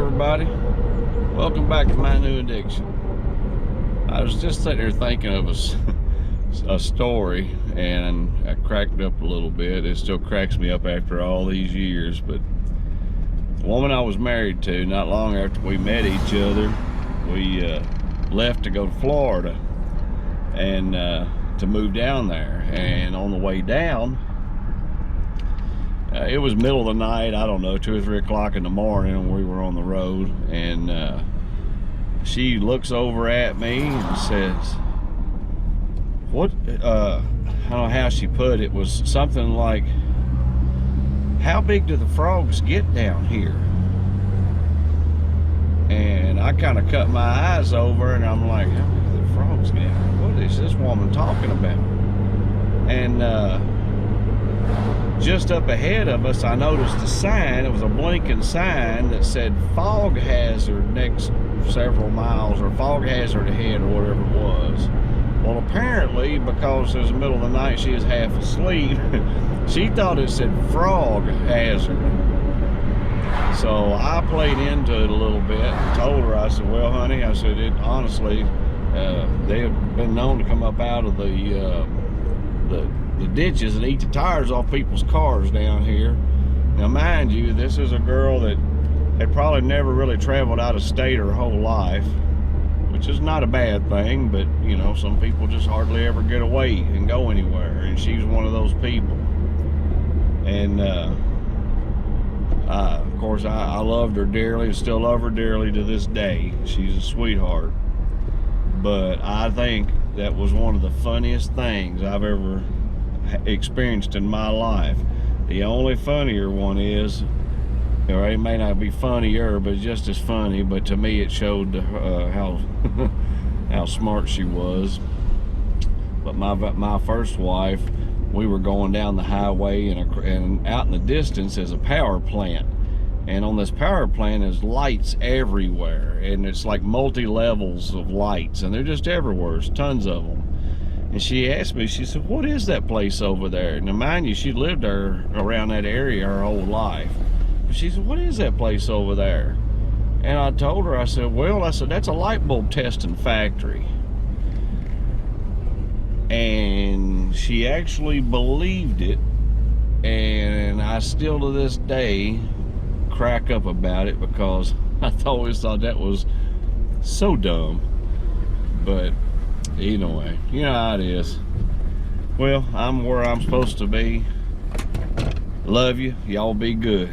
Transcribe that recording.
everybody, welcome back to my new addiction. I was just sitting here thinking of a story, and I cracked up a little bit. It still cracks me up after all these years. But the woman I was married to, not long after we met each other, we left to go to Florida and to move down there. And on the way down, it was middle of the night, I don't know, 2 or 3 o'clock in the morning, and we were on the road, and she looks over at me and says, what, I don't know how she put it, was something like, how big do the frogs get down here? And I kind of cut my eyes over, and I'm like, how big do the frogs get down here? What is this woman talking about? And just up ahead of us, I noticed a sign. It was a blinking sign that said fog hazard next several miles, or fog hazard ahead, or whatever it was. Well, apparently, because it was the middle of the night, she was half asleep. She thought it said frog hazard. So I played into it a little bit and told her, I said, well, honey, I said, it honestly, they have been known to come up out of the ditches and eat the tires off people's cars down here. Now, mind you, this is a girl that had probably never really traveled out of state her whole life, which is not a bad thing, but you know, some people just hardly ever get away and go anywhere, and she's one of those people. And of course, I loved her dearly and still love her dearly to this day. She's a sweetheart. But I think that was one of the funniest things I've ever experienced in my life. The only funnier one is, or it may not be funnier, but just as funny, but to me it showed how how smart she was. But my first wife, we were going down the highway, and out in the distance is a power plant, and on this power plant is lights everywhere, and it's like multi-levels of lights, and they're just everywhere. There's tons of them. And she asked me, she said, what is that place over there? Now, mind you, she lived there around that area her whole life. But she said, what is that place over there? And I told her, I said, well, I said, that's a light bulb testing factory. And she actually believed it. And I still to this day crack up about it, because I always thought that was so dumb. But anyway, you know how it is. Well, I'm where I'm supposed to be. Love you. Y'all be good.